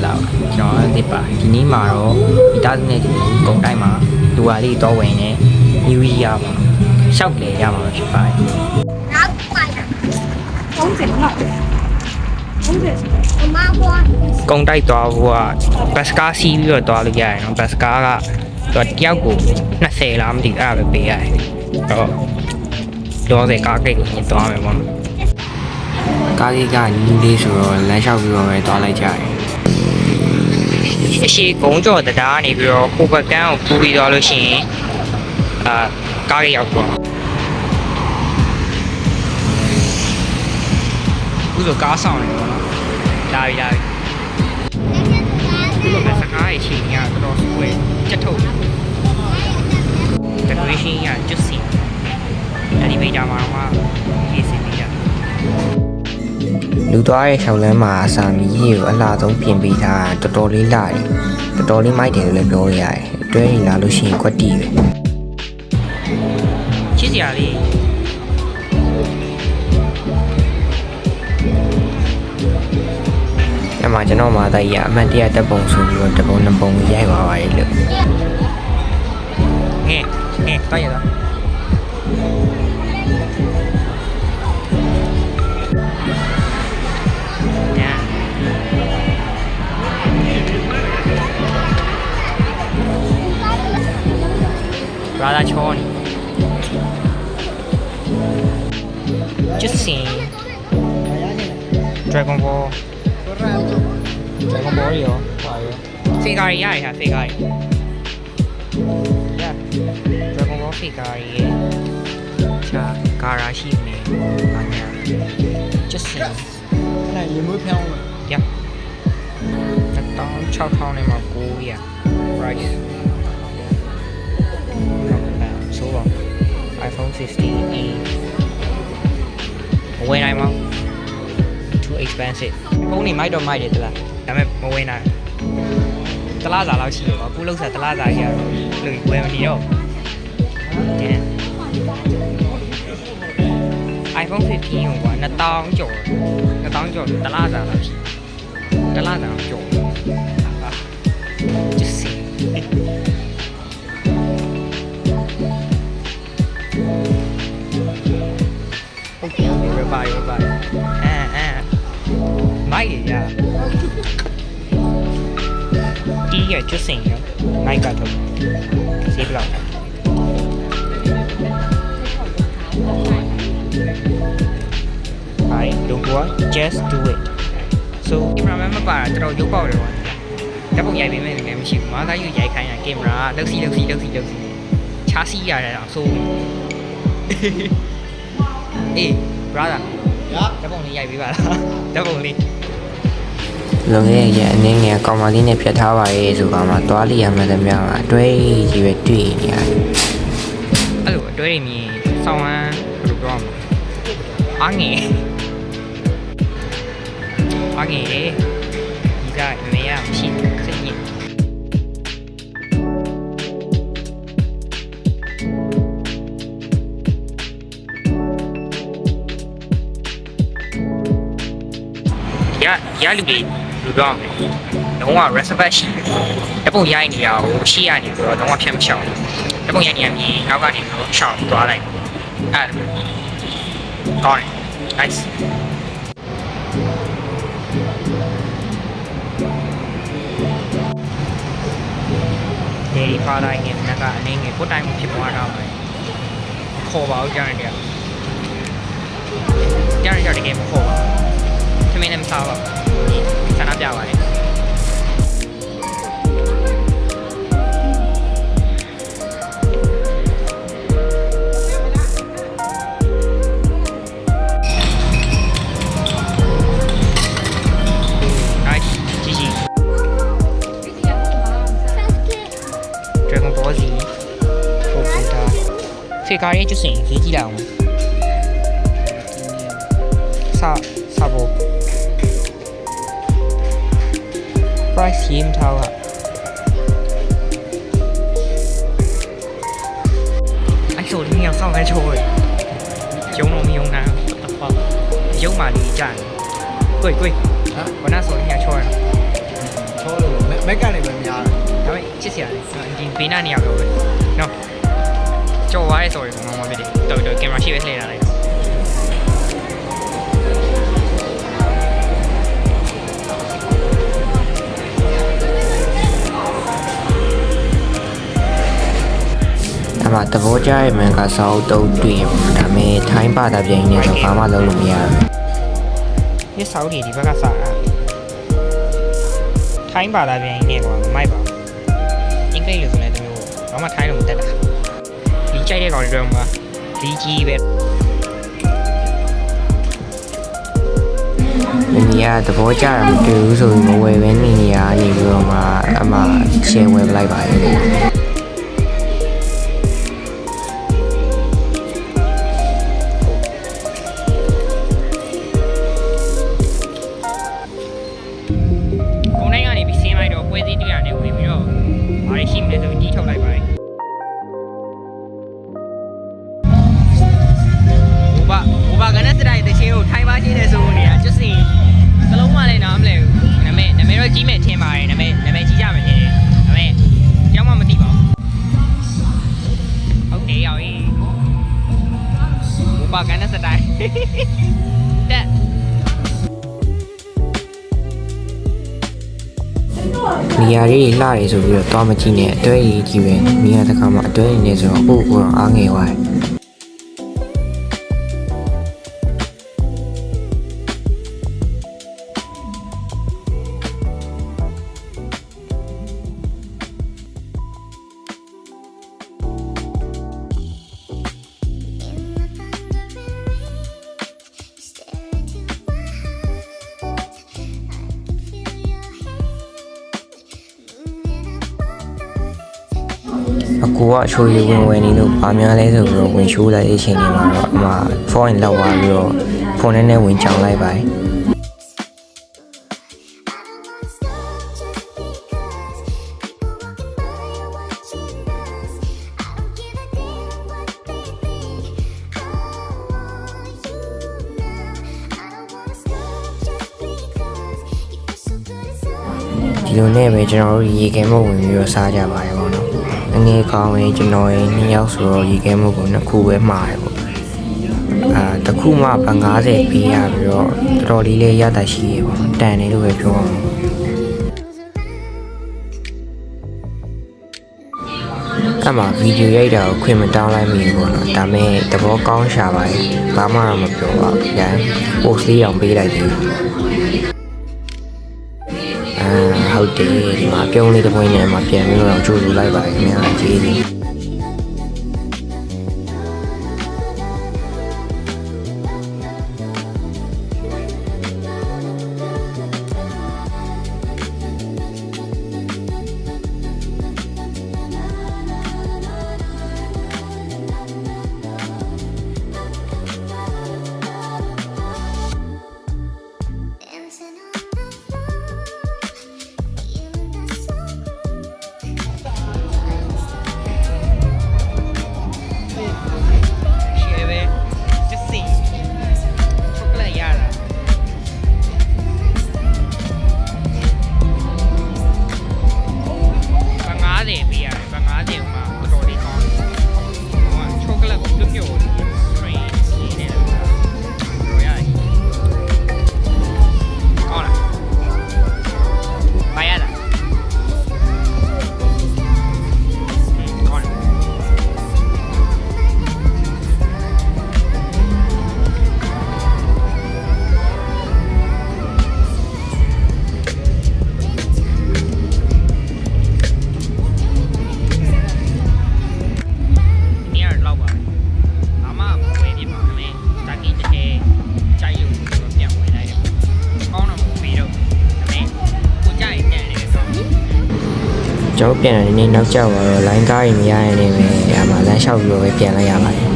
လာကျွန်တော်ဒီပါဒီနေ့မှာတော့ဒီသားနဲ့ဒီကုန်းတိုင်းမှာလူဝါလေးတော့ဝင်နေ New Year ပါရှောက်လေရမှာဖြစ်ပါတယ်ကုန်းတိုက်သွားဖို့ကဘတ်စကားစီးပြီးတော့သွားလို့ရတယ်နော်ဘတ်စကားကသူတယောက်ကို20လားမသိအဲ့ဒါပဲပေးရတယ်တော့တော့တဲ့ကားကိတ်ကိုသွားမယ်ပေါ့ကားကြီးကနီးလေးဆိုတော့လမ်းလျှောက်ပြီးတော့ပဲသွားလိုက်ကြတယ်အရှိကုန်းကျော်တရားနေပြီးတော့ဟိုဘက်ကန်းကိုပူပြီးသွားလို့ရှိရင်ကားကြီးရောက်သွားအခုဆိုကားဆောင်နေပေါ့နော်လာပြီဒီလိုပဲစကားရေးချင်းကတော်တော်ဆွဲချက်ထုတ်တယ်ကွေးရှင်းကကျွတ်စီအဲ့ဒီမိသားမှာရေးစီပြရလူသွားရဲ့၆လမ်းမှာအစာမီကြီးကိုအလှဆုံးပြင်ပေးထားတော်တော်လေးလာတယ်တော်တော်လေးမိုက်တယ်လို့လည်းပြောရရတယ်တွဲရင်လာလို့ရှိရင်ခွက်တီးပဲချစ်စရာလေးအမှကျွန်တော်မှာတိုက်ရအမှန်တရားတက်ပုံဆိုပြီးတော့တပုံနှစ်ပုံရိုက်ပါပါလေလို့ဟဲ့တိုက်ရတာBrother Chon just seen Dragon Ball ရောပါရော figure ရရ figure ရ Dragon Ball figure ရဲ့ချာကာရာရှိနေဘာညာ just seen 那有没有偏我们？ yeah 16,000နဲ့မှာ900 right số rồi iPhone 16e မဝင်နိုင်ပါဘူး too expensive ဖုန်းနေမိုက်တော့မိုက်တယ်တလားဒါပေမဲ့မဝင်နိုင်တလားစာလောက်ရှိတယ်ပေါ့အခုလောက်စားတလားစာကြီးရတော့လူဝယ်မနေတော့ iPhone 15ကိုကွာ2000ကျော်တလားစာလောက်ရှိတလားစာကျော်just see okay bye mai ya đi ở trước sảnh đó mai cả thôi xếp lòng phải đúng quá just do it so camera mà tao vô bao rồi các bạn dạy bên mình em chịu mà thấy như vậy khai là camera đâu xí chả xí ra là so ê brother các bạn đi dạy với bạn các bạn đi lúc này giờ anh nghe con mà đi này phải tháo bài rồi mà toa đi làm làm nhau à đuôi gì vậy đuôi nhỉ alo đuôi mi sao à được không ăn nghe đi ra mẹ à xin cái gìရလူတွေလူတော့မယ်လုံးဝ reservation တပုံရိုက်နေရအောင်ရှိရနေပြီးတော့လုံးဝဖြတ်မချောင်းတပုံရိုက်နေရမြင်နောက်ကနေတော့ရှောင်းသွားလိုက်အဲ့ကောင်းတယ် nice ဒီဖာတိုင်းနဲ့ငါအနေငယ်ကိုတိုင်းဖြစ်သွားတာပဲခေါ်ပါဦးကြားနေတယ်ကြားတကယ်မခေါ်ပါသမင်းနဲ့မစားပါဆန္ဒပြပါလေDragon Ball Z ပို့ပေးတာ figure ရဲ့ကျစင်ရေးကြည့်လိုက်အောင်စာဖို့ price ရေးမထားပါအဲ့ဆိုဒီမြောက်ဆောင်လဲချိုးရကျုံတော့မယုံနိုင်ဘူးတဖက်ရုံမှလေးကြာနေကိုကိုဟာဘာနာဆိုရင်ချိုးရ ဆရာလေဒီဘေးနားနေရောက်တော့ပဲနော်ကြော်သွားရဲ sorry မမဖြစ်တယ်တော်ကင်မရာရှိပဲလှည့်လာလိုက်အမှသဘောကျရဲ့မန်ကစာအုပ်တုံးတွေ့ရင်ဒါပေမဲ့ထိုင်းဘာသာပြန်နေတော့ဘာမှလုပ်လို့မရဘူး ဒီစာအုပ်ဒီဘက်ကစာတာထိုင်းဘာသာပြန်နေကွာမိုက်ပါအင်္ဂလိပ်လိုဆိုလည်းတမျိုးဘာမှထိုင်းလို့မတက်တာဒီကြိုက်တဲ့ကောင်တွေတော့မှာဒီကြီးပဲ နေရာသဘောကျတာမတွေ့ဘူးဆိုရင်မဝယ်ပဲနေနေရနေပြီးတော့မှအမှရှယ်ဝယ်ပလိုက်ပါရဲ့ ကိုနိုင်ကနေပြီးဆင်းလိုက်တော့ပွဲစည်းတွေ့ရတယ်ဝင်ပြီးတော့ဘာတွေရှိမလဲဆိုပြီးကြီးထုတ်လိုက်ပါတယ်ဘိုဘာကနစတိုင်းတချင်းကိုထိုင်းပါချင်းနဲ့ဆိုနေတာကျွတ်စင်ကလုံးမလည်းနားမလဲဘူးနာမည်တော့ကြီးမဲ့ထင်ပါတယ်နာမည်ကြီးကြမယ်ထင်တယ်ဒါပေမဲ့ကြောင်းမှမသိပါဘူးဟုတ်တယ်ရောက်ရေးဘိုဘာကနစတိုင်းတက် နေရာလေးလှတယ်ဆိုပြီးတော့သွားမကြည့်နဲ့အတွဲကြီးကြီးပဲနေရာတစ်ခါမှအတွဲနေနေဆိုတော့ကိုတော့အားငယ်သွားတယ် အကူကအချိုးရဝင်ဝင်နေလို့ဗာများလဲဆိုပြီးတော့ဝင်ရှိုးလိုက်တဲ့အချိန်လေးမှာတော့အမဖုန်းလောက်သွားပြီးတော့ဖုန်းနဲ့ဝင်ချောင်းလိုက်ပါတယ် ဒီလိုနဲ့ပဲကျွန်တော်တို့ရေခဲမုတ်ဝင်ပြီးတော့စားကြပါတယ်ပေါ့နော်အငယ်ကောင်းရင်ကျွန်တော်ရင်2ယောက်ဆိုတော့ရေခဲမုတ်ကို2ခုပဲမှားတယ်ပေါ့တစ်ခုမှ50ပေးရပြီးတော့တော်တော်လေးလေးရတာရှိရေပေါ့တန်တယ်လို့ပဲပြောအောင်အမှဗီဒီယိုရိုက်တာကိုခွင့်မတောင်းလိုက်မိဘူးပေါ့နော်ဒါပေမဲ့သဘောကောင်းရှာပါတယ်ဘာမှတော့မပြောပါဘူးညာ post လေးအောင်ပေးလိုက်တယ်ဟုတ်တယ်ဒီမှာပြုံးလေးတစ်ပွင့်နဲ့မှာပြန်ပြီးတော့ကြိုးလူလိုက်ပါတယ်ခင်ဗျာကျေးဇူး ကျွန်တော်ပြန်တယ်နည်းနောက်ကျသွားတော့ line ကားကြီးမရရင်လည်းပဲအမှလမ်းလျှောက်ပြီးတော့ပဲပြန်လိုက်ရပါတယ်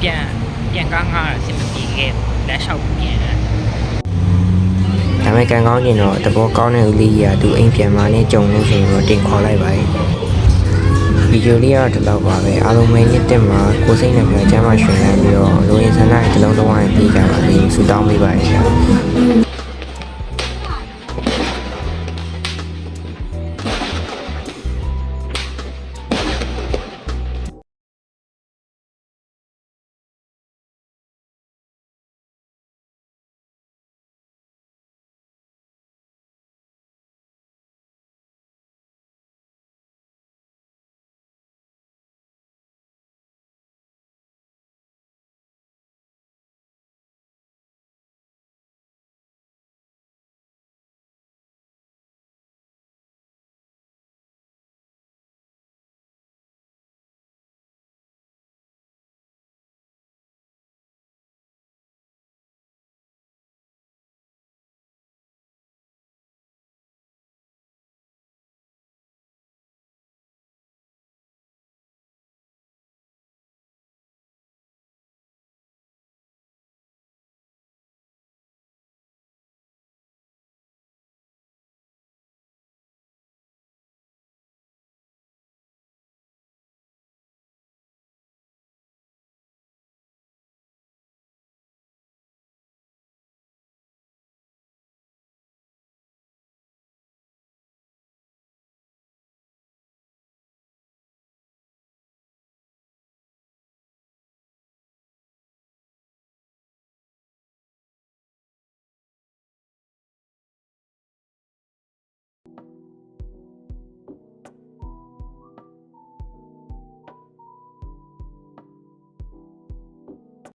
ပြန်ကားငါအဆင်မပြေခဲ့လမ်းလျှောက်ပြန်ဒါပေမဲ့ကံကောင်းရင်တော့တဘောကောင်းတဲ့ဦးလေးကြီးကသူအိမ်ပြန်มาနဲ့ကြုံလို့ဆိုတော့တင်ခေါ်လိုက်ပါတယ်ဗီဒီယိုလေးကတော့ဒီလောက်ပါပဲအားလုံးပဲနှစ်တက်မှာကိုစိတ်နဲ့ပြောကျမ်းမှာရှင်လန်းပြီးတော့လိုရင်းဆန္ဒရဲ့တလုံးလုံးဝပြေးကြပါလိမ့်ဆုတောင်းပေးပါရစေ